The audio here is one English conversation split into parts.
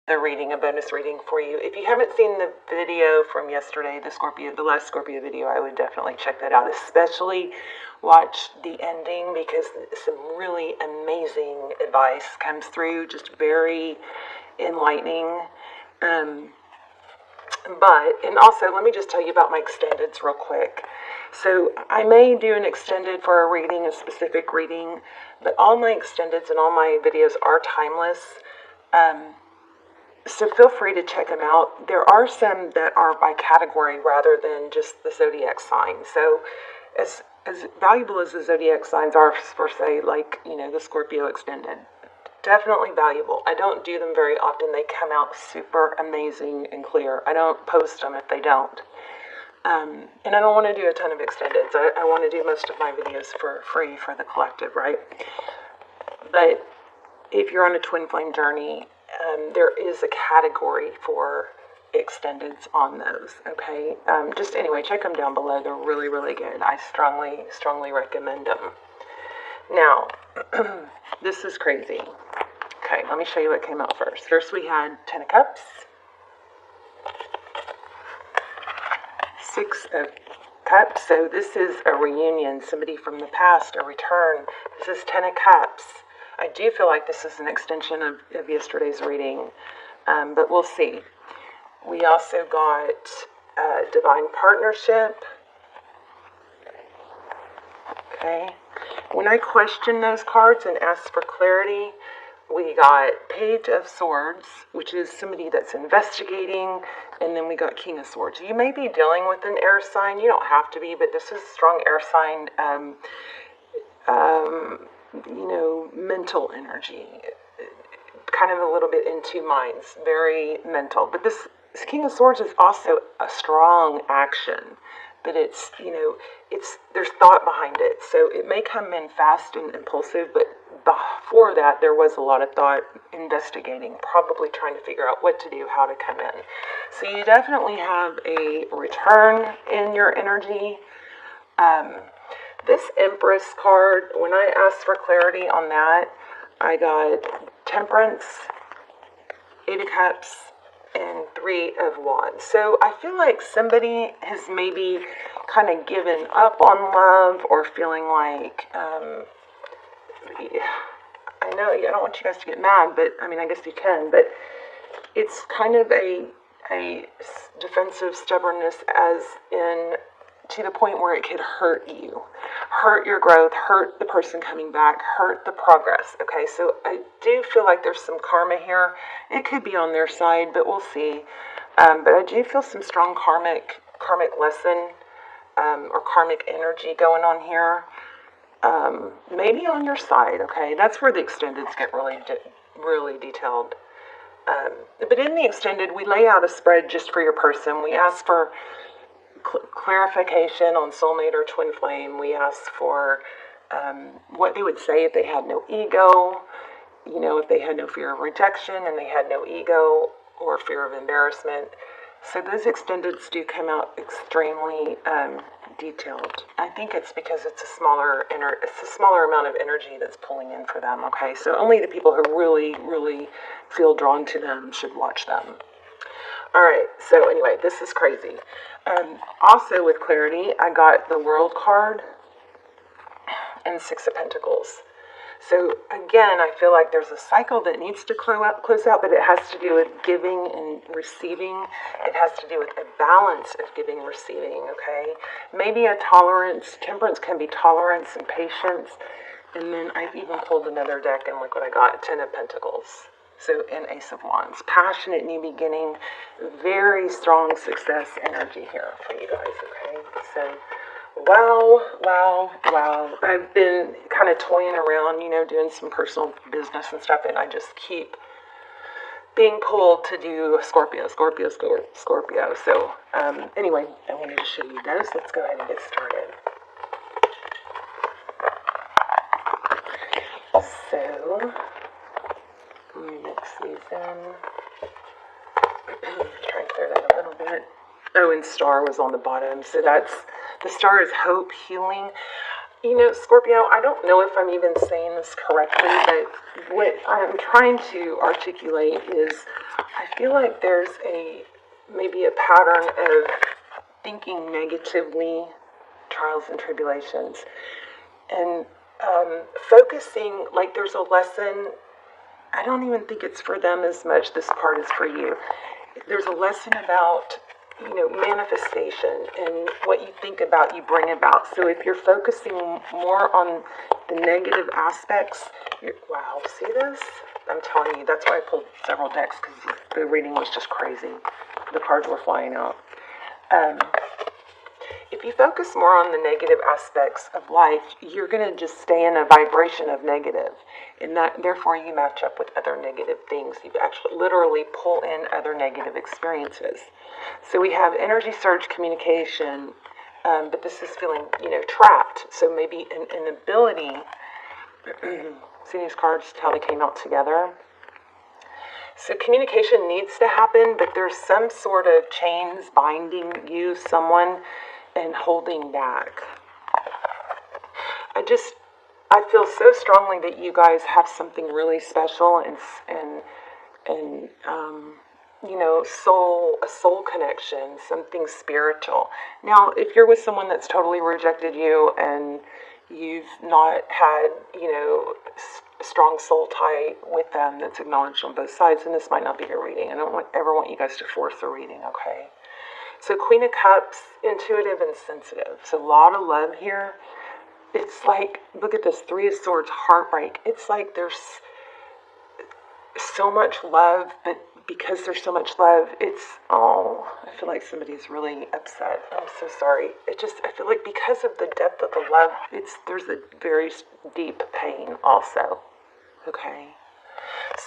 the reading, a bonus reading for you. If you haven't seen the video from yesterday, the last Scorpio video, I would definitely check that out, especially watch the ending, because some really amazing advice comes through, just very enlightening. And also, let me just tell you about my extendeds real quick. So I may do an extended for a reading, a specific reading, but all my extendeds and all my videos are timeless. So feel free to check them out. There are some that are by category rather than just the zodiac sign. So as valuable as the zodiac signs are, for say, like, the Scorpio extended, definitely valuable. I don't do them very often. They come out super amazing and clear. I don't post them if they don't. And I don't want to do a ton of extendeds. I want to do most of my videos for free for the collective, right? But if you're on a twin flame journey, there is a category for extendeds on those, okay? Just anyway, check them down below. They're really, really good. I strongly recommend them. Now, this is crazy. Okay, let me show you what came out first. First we had 10 of Cups, 6 of Cups. So this is a reunion, somebody from the past, a return. This is 10 of Cups. I do feel like this is an extension of yesterday's reading, but we'll see. We also got Divine Partnership. Okay. When I questioned those cards and asked for clarity, we got Page of Swords, which is somebody that's investigating, and then we got King of Swords. You may be dealing with an air sign. You don't have to be, but this is strong air sign, mental energy, kind of a little bit in two minds, very mental. But this King of Swords is also a strong action, but it's there's thought behind it. So it may come in fast and impulsive, but before that, there was a lot of thought, investigating, probably trying to figure out what to do, how to come in. So you definitely have a return in your energy. This Empress card, when I asked for clarity on that, I got Temperance, 8 of Cups, and 3 of Wands. So I feel like somebody has maybe kind of given up on love, or feeling like, I know I don't want you guys to get mad, but I guess you can, but it's kind of a defensive stubbornness, as in to the point where it could hurt you, hurt your growth, hurt the person coming back, hurt the progress. Okay, so I do feel like there's some karma here. It could be on their side, but we'll see. But I do feel some strong karmic lesson, or karmic energy going on here. Maybe on your side. Okay, that's where the extendeds get really detailed. But in the extended, we lay out a spread just for your person. We ask for clarification on soulmate or twin flame. We ask for what they would say if they had no ego, if they had no fear of rejection and they had no ego or fear of embarrassment. So those extendeds do come out extremely detailed. I think it's because it's a smaller amount of energy that's pulling in for them. Okay, so only the people who really feel drawn to them should watch them. All right, so anyway, this is crazy. Also with clarity, I got the World card and 6 of Pentacles. So again, I feel like there's a cycle that needs to close out, but it has to do with giving and receiving. It has to do with a balance of giving and receiving, okay? Maybe a tolerance. Temperance can be tolerance and patience. And then I've even pulled another deck, and look what I got, 10 of Pentacles. So an Ace of Wands. Passionate new beginning. Very strong success energy here for you guys, okay? So wow. I've been kind of toying around, doing some personal business and stuff, and I just keep being pulled to do Scorpio. So anyway, I wanted to show you those. Let's go ahead and get started. So let me mix these in. Try and clear that a little bit. Oh, and Star was on the bottom. So the star is hope, healing. Scorpio, I don't know if I'm even saying this correctly, but what I'm trying to articulate is I feel like there's maybe a pattern of thinking negatively, trials and tribulations, and focusing, like there's a lesson. I don't even think it's for them as much. This part is for you. There's a lesson about, manifestation, and what you think about, you bring about. So if you're focusing more on the negative aspects, wow, see this? I'm telling you, that's why I pulled several decks, because the reading was just crazy. The cards were flying out. If you focus more on the negative aspects of life, you're going to just stay in a vibration of negative, and that therefore you match up with other negative things. You actually literally pull in other negative experiences. So we have energy surge communication, but this is feeling, trapped. So maybe an inability. See these cards, how they came out together. So communication needs to happen, but there's some sort of chains binding you, someone, and holding back. I feel so strongly that you guys have something really special and a soul connection, something spiritual. Now, if you're with someone that's totally rejected you and you've not had, a strong soul tie with them that's acknowledged on both sides, then this might not be your reading. I don't ever want you guys to force the reading, okay? So Queen of Cups, intuitive and sensitive. So a lot of love here. It's like, look at this, Three of Swords, heartbreak. It's like there's so much love, but because there's so much love, I feel like somebody's really upset. I'm so sorry. I feel like because of the depth of the love, there's a very deep pain also. Okay?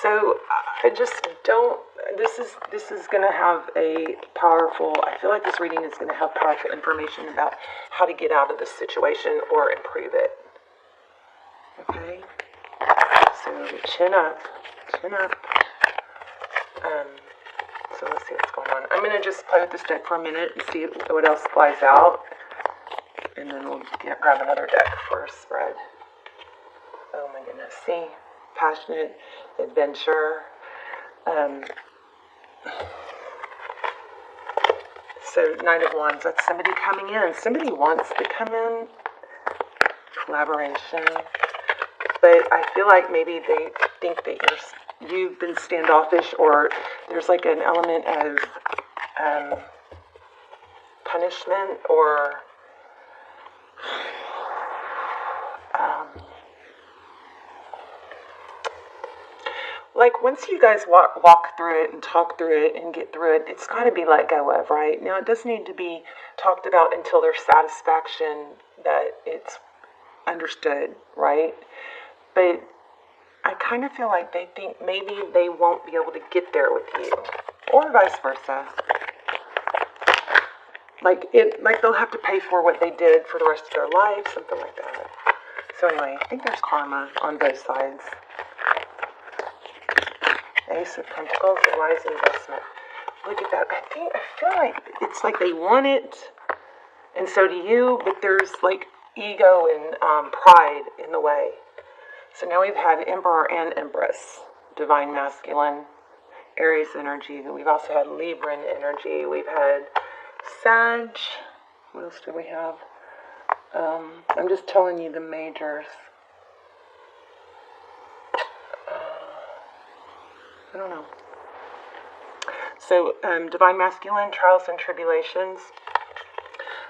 So I just don't, this is going to have I feel like this reading is going to have powerful information about how to get out of this situation or improve it. Okay? So chin up. So let's see what's going on. I'm going to just play with this deck for a minute and see what else flies out. And then we'll grab another deck for a spread. Oh my goodness. See? Passionate, adventure. So Knight of Wands, that's somebody coming in. Somebody wants to come in. Collaboration. But I feel like maybe they think that you've been standoffish, or there's like an element of punishment, or like once you guys walk through it and talk through it and get through it, it's got to be let go of, right? Now, it does need to be talked about until there's satisfaction that it's understood, right? But I kind of feel like they think maybe they won't be able to get there with you, or vice versa. Like they'll have to pay for what they did for the rest of their life, something like that. So anyway, I think there's karma on both sides. Ace of Pentacles, wise investment. Look at that. I feel like it's like they want it, and so do you, but there's like ego and pride in the way. So now we've had Emperor and Empress, divine masculine, Aries energy. We've also had Libran energy. We've had Sag. What else do we have? I'm just telling you the majors. I don't know. So, divine masculine, trials and tribulations.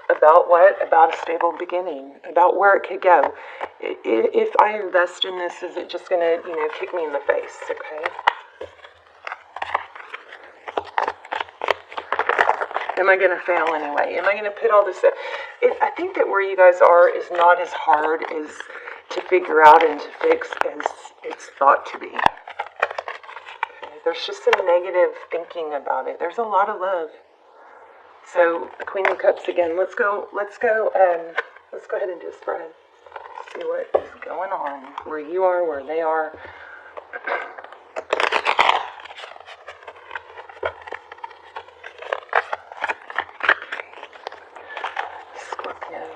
About what? About a stable beginning. About where it could go. If I invest in this, is it just going to, kick me in the face? Okay. Am I going to fail anyway? Am I going to put all this? I think that where you guys are is not as hard as to figure out and to fix as it's thought to be. There's just some negative thinking about it. There's a lot of love. So, Queen of Cups again. Let's go ahead and do a spread. See what is going on. Where you are, where they are. Scorpio.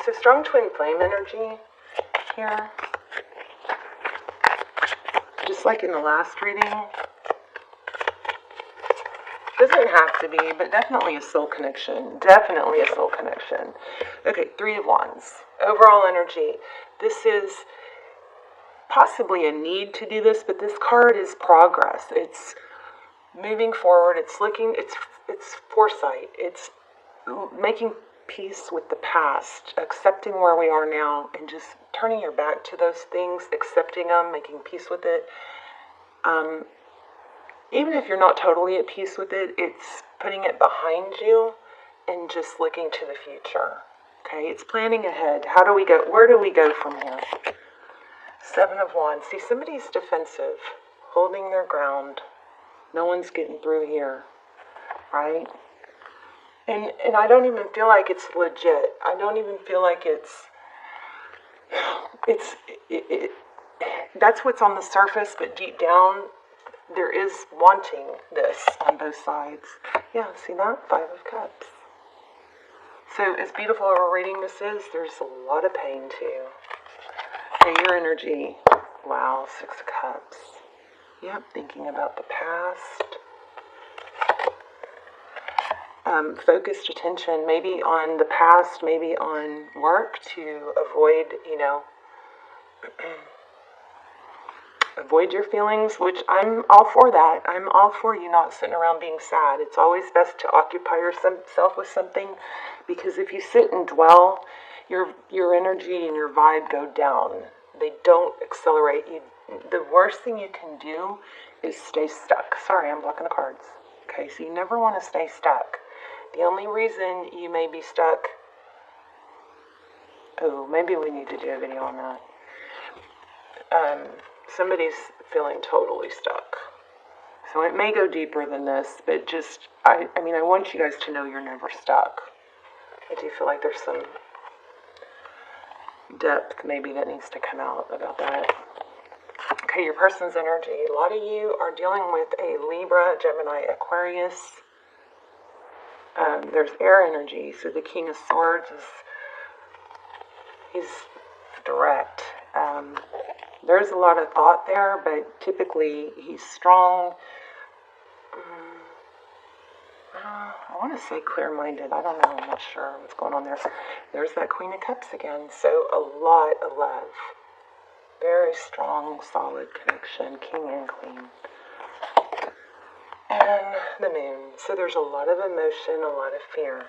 So, strong twin flame energy here. just like in the last reading. Doesn't have to be, but definitely a soul connection. Definitely a soul connection. Okay, Three of Wands. Overall energy. This is possibly a need to do this, but this card is progress. It's moving forward. It's looking, it's foresight. It's making peace with the past, accepting where we are now, and just turning your back to those things, accepting them, making peace with it. Even if you're not totally at peace with it, it's putting it behind you and just looking to the future. Okay, it's planning ahead. How do we go? Where do we go from here? Seven of Wands. See, somebody's defensive, holding their ground. No one's getting through here, right? And I don't even feel like it's legit. I don't even feel like that's what's on the surface, but deep down, there is wanting this on both sides. Yeah, see that? Five of Cups. So as beautiful a reading this is, there's a lot of pain too. Okay, your energy. Wow, Six of Cups. Yep, thinking about the past. Focused attention, maybe on the past, maybe on work to avoid, avoid your feelings, which I'm all for that. I'm all for you not sitting around being sad. It's always best to occupy yourself with something, because if you sit and dwell, your energy and your vibe go down. They don't accelerate. The worst thing you can do is stay stuck. Sorry, I'm blocking the cards. Okay, so you never want to stay stuck. The only reason you may be stuck... Oh, maybe we need to do a video on that. Somebody's feeling totally stuck. So it may go deeper than this, but just, I want you guys to know you're never stuck. I do feel like there's some depth maybe that needs to come out about that. Okay, your person's energy. A lot of you are dealing with a Libra, Gemini, Aquarius. There's air energy, so the King of Swords is direct. There's a lot of thought there, but typically he's strong. I want to say clear-minded. I don't know. I'm not sure what's going on there. There's that Queen of Cups again. So a lot of love. Very strong, solid connection. King and Queen. And the Moon. So there's a lot of emotion, a lot of fear.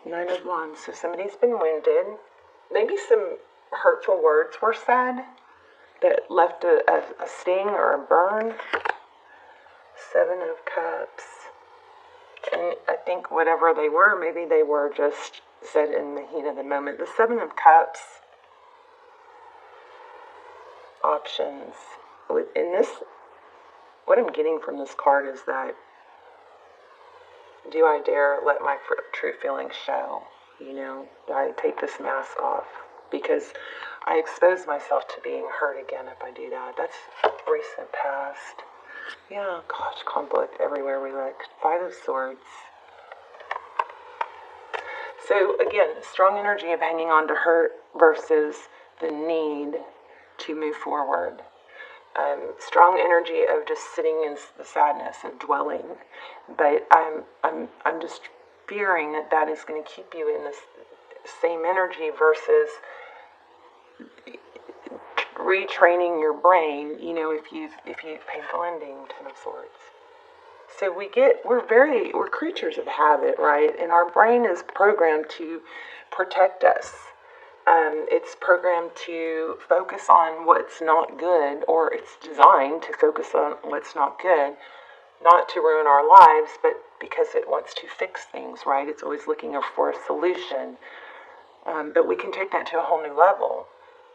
Nine of Wands. So somebody's been wounded. Maybe some hurtful words were said that left a sting or a burn. Seven of Cups. And I think whatever they were, maybe they were just said in the heat of the moment. The Seven of Cups. Options. In this, what I'm getting from this card is that, do I dare let my true feelings show? Do I take this mask off? Because I expose myself to being hurt again if I do that. That's recent past. Yeah, gosh, conflict everywhere we look. Five of Swords. So again, strong energy of hanging on to hurt versus the need to move forward. Strong energy of just sitting in the sadness and dwelling. But I'm just fearing that is going to keep you in this same energy versus retraining your brain, if you've painful ending, Ten of Swords. So we're creatures of habit, right? And our brain is programmed to protect us. It's programmed to focus on what's not good, or it's designed to focus on what's not good, not to ruin our lives, but because it wants to fix things, right? It's always looking for a solution. But we can take that to a whole new level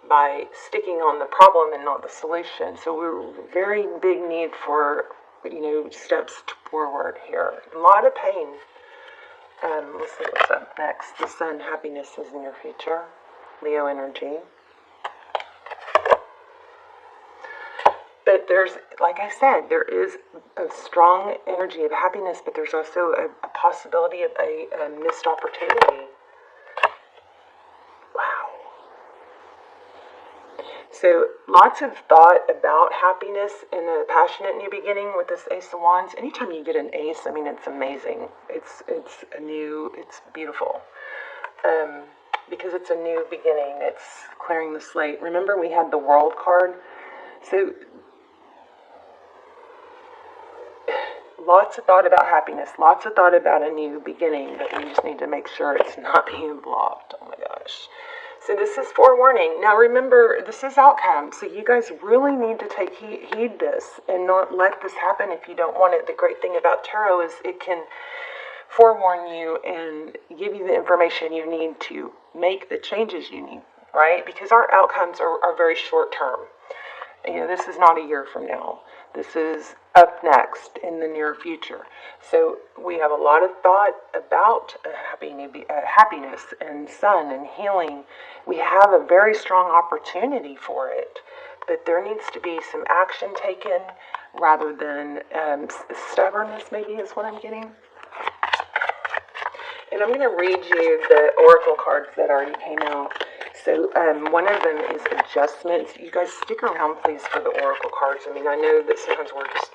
by sticking on the problem and not the solution. So we're very big need for, steps forward here. A lot of pain. Let's see what's up next. The Sun, happiness is in your future. Leo energy. But there's, like I said, there is a strong energy of happiness, but there's also a possibility of a missed opportunity. Wow. So lots of thought about happiness in a passionate new beginning with this Ace of Wands. Anytime you get an ace, I mean, it's amazing. It's beautiful. Because it's a new beginning. It's clearing the slate. Remember we had the World card? So lots of thought about happiness. Lots of thought about a new beginning, but we just need to make sure it's not being blocked. Oh my gosh. So this is forewarning. Now remember, this is outcome. So you guys really need to take heed this and not let this happen if you don't want it. The great thing about tarot is it can forewarn you and give you the information you need to make the changes you need, right? Because our outcomes are very short term. You know, this is not a year from now. This is up next in the near future. So we have a lot of thought about happiness and sun and healing. We have a very strong opportunity for it, but there needs to be some action taken rather than stubbornness, maybe is what I'm getting. And I'm going to read you the oracle cards that already came out. So one of them is adjustments. You guys stick around, please, for the oracle cards. I mean, I know that sometimes we're just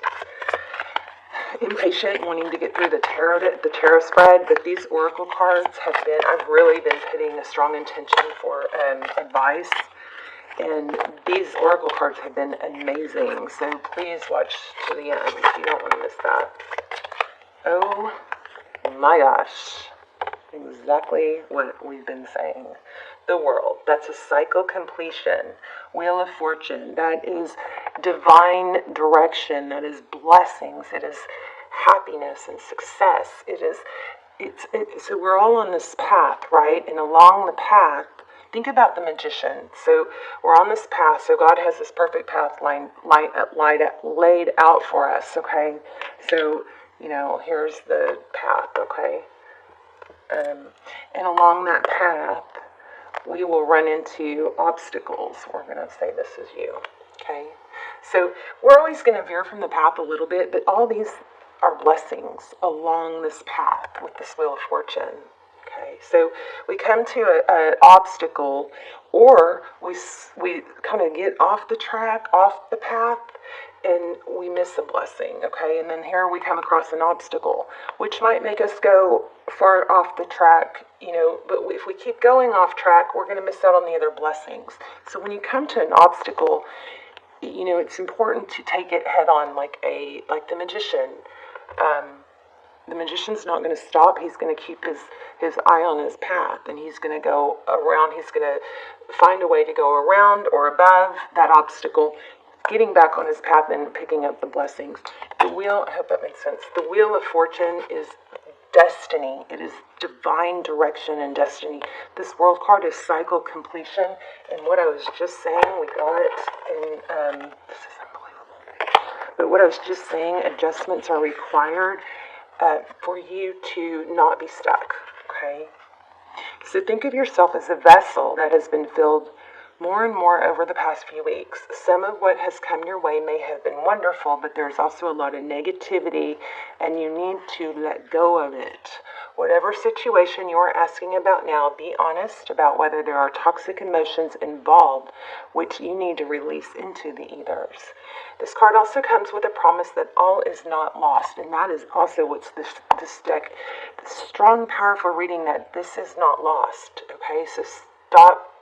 impatient, wanting to get through the tarot spread, but these oracle cards I've really been putting a strong intention for advice. And these oracle cards have been amazing. So please watch to the end. You don't want to miss that. Oh my gosh. Exactly what we've been saying. The World, that's a cycle completion. Wheel of Fortune, that is divine direction, that is blessings, it is happiness and success. So we're all on this path, right? And along the path, think about the Magician. So we're on this path, so God has this perfect path laid out for us, okay? So, you know, here's the path, okay? And along that path, we will run into obstacles. We're going to say this is you, okay? So we're always going to veer from the path a little bit, but all these are blessings along this path with this Wheel of Fortune, okay? So we come to an obstacle, or we kind of get off the track, off the path, and we miss a blessing, okay? And then here we come across an obstacle, which might make us go far off the track, you know, but if we keep going off track, we're going to miss out on the other blessings. So when you come to an obstacle, you know, it's important to take it head on, like the Magician. The Magician's not going to stop. He's going to keep his eye on his path, and he's going to go around. He's going to find a way to go around or above that obstacle, getting back on his path and picking up the blessings. The wheel, I hope that makes sense. The Wheel of Fortune is destiny. It is divine direction and destiny. This World card is cycle completion. And what I was just saying, we got it. And this is unbelievable. But what I was just saying, adjustments are required for you to not be stuck. Okay? So think of yourself as a vessel that has been filled more and more over the past few weeks. Some of what has come your way may have been wonderful, but there's also a lot of negativity, and you need to let go of it. Whatever situation you're asking about now, be honest about whether there are toxic emotions involved, which you need to release into the ethers. This card also comes with a promise that all is not lost, and that is also what's this deck, this strong, powerful reading that this is not lost. Okay, so stop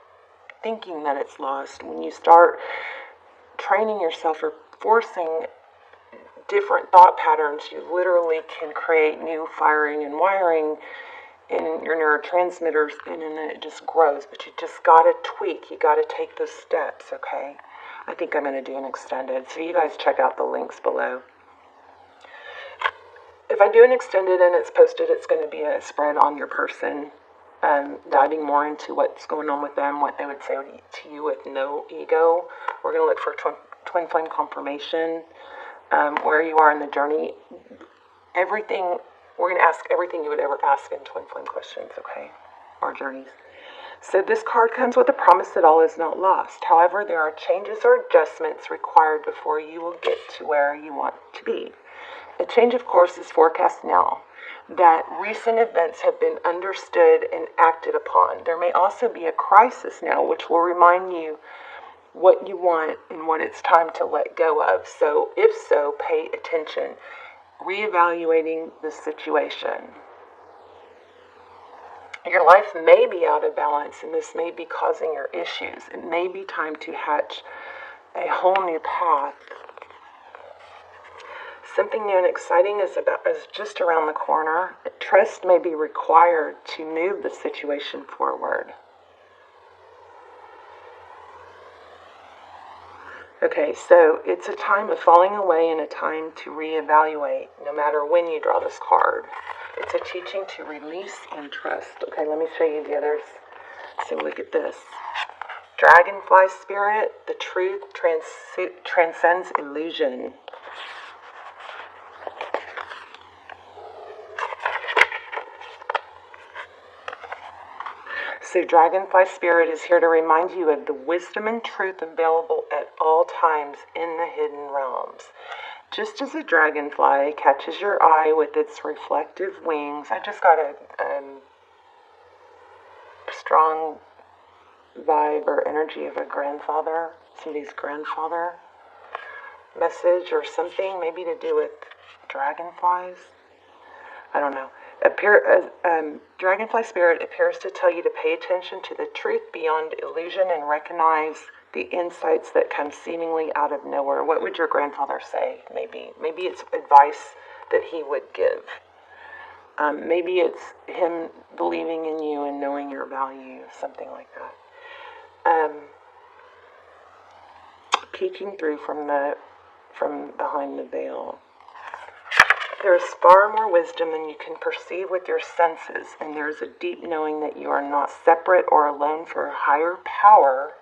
thinking that it's lost. When you start training yourself or forcing different thought patterns, you literally can create new firing and wiring in your neurotransmitters, and then it just grows. But you just got to tweak. You got to take those steps, okay? I think I'm going to do an extended, so you guys check out the links below. If I do an extended and it's posted, it's going to be a spread on your person, diving more into what's going on with them, what they would say to you with no ego. We're going to look for twin flame confirmation, where you are in the journey. Everything, we're going to ask everything you would ever ask in twin flame questions, okay? Or journeys. So this card comes with a promise that all is not lost. However, there are changes or adjustments required before you will get to where you want to be. A change of course is forecast now, that recent events have been understood and acted upon. There may also be a crisis now, which will remind you what you want and what it's time to let go of. So if so, pay attention. Reevaluating the situation. Your life may be out of balance, and this may be causing your issues. It may be time to hatch a whole new path. Something new and exciting is just around the corner. Trust may be required to move the situation forward. Okay, so it's a time of falling away and a time to reevaluate, no matter when you draw this card. It's a teaching to release and trust. Okay, let me show you the others. So look at this. Dragonfly spirit, the truth transcends illusion. So Dragonfly Spirit is here to remind you of the wisdom and truth available at all times in the hidden realms. Just as a dragonfly catches your eye with its reflective wings, I just got a strong vibe or energy of a grandfather, somebody's grandfather message or something, maybe to do with dragonflies. I don't know. Dragonfly Spirit appears to tell you to pay attention to the truth beyond illusion and recognize the insights that come seemingly out of nowhere. What would your grandfather say? Maybe it's advice that he would give. Maybe it's him believing in you and knowing your value, something like that. Peeking through from behind the veil. There is far more wisdom than you can perceive with your senses, and there is a deep knowing that you are not separate or alone, for a higher power,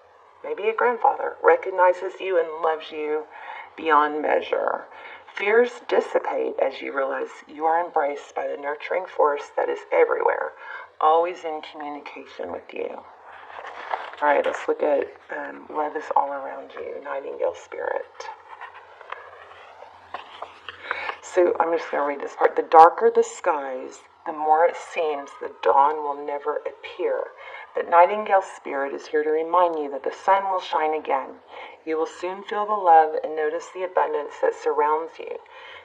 maybe a grandfather, recognizes you and loves you beyond measure. Fears dissipate as you realize you are embraced by the nurturing force that is everywhere, always in communication with you. All right, let's look at love is all around you, Nightingale Spirit. So I'm just going to read this part. The darker the skies, the more it seems the dawn will never appear. But Nightingale Spirit is here to remind you that the sun will shine again. You will soon feel the love and notice the abundance that surrounds you.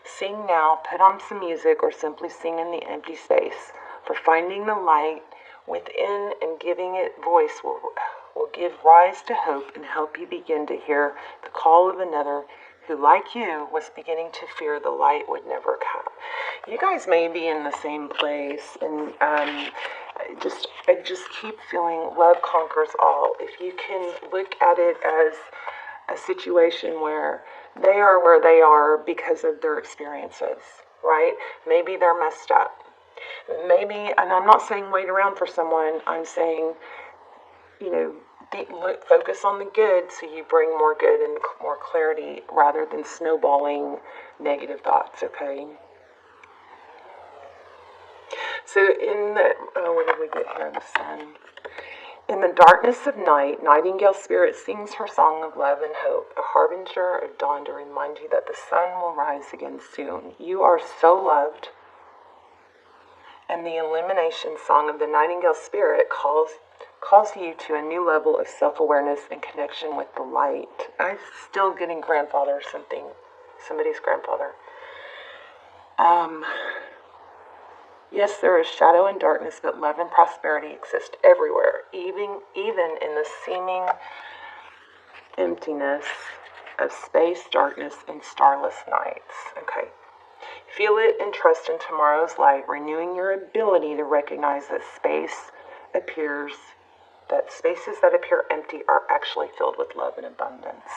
Sing now, put on some music, or simply sing in the empty space. For finding the light within and giving it voice will give rise to hope and help you begin to hear the call of another who, like you, was beginning to fear the light would never come. You guys may be in the same place, and I just keep feeling love conquers all. If you can look at it as a situation where they are because of their experiences, right? Maybe they're messed up. Maybe, and I'm not saying wait around for someone, I'm saying, focus on the good so you bring more good and more clarity rather than snowballing negative thoughts, okay? So what did we get here? The sun. In the darkness of night, Nightingale Spirit sings her song of love and hope, a harbinger of dawn to remind you that the sun will rise again soon. You are so loved. And the illumination song of the Nightingale Spirit calls you to a new level of self-awareness and connection with the light. I'm still getting grandfather somebody's grandfather. Yes, there is shadow and darkness, but love and prosperity exist everywhere, even in the seeming emptiness of space, darkness, and starless nights. Okay. Feel it and trust in tomorrow's light, renewing your ability to recognize that spaces that appear empty are actually filled with love and abundance.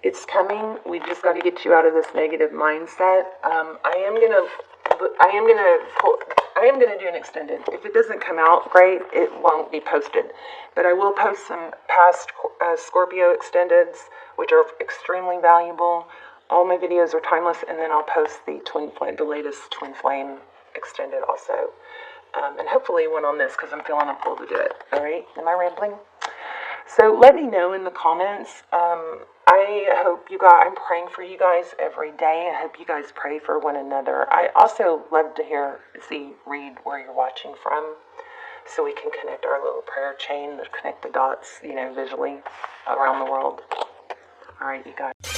It's coming. We just got to get you out of this negative mindset. I am gonna do an extended. If it doesn't come out great, it won't be posted. But I will post some past Scorpio extendeds, which are extremely valuable. All my videos are timeless, and then I'll post the latest twin flame extended also. And hopefully one on this, because I'm feeling a pull to do it. All right, am I rambling? So let me know in the comments. I hope you guys, I'm praying for you guys every day. I hope you guys pray for one another. I also love to read where you're watching from. so we can connect our little prayer chain, to connect the dots, visually around the world. All right, you guys.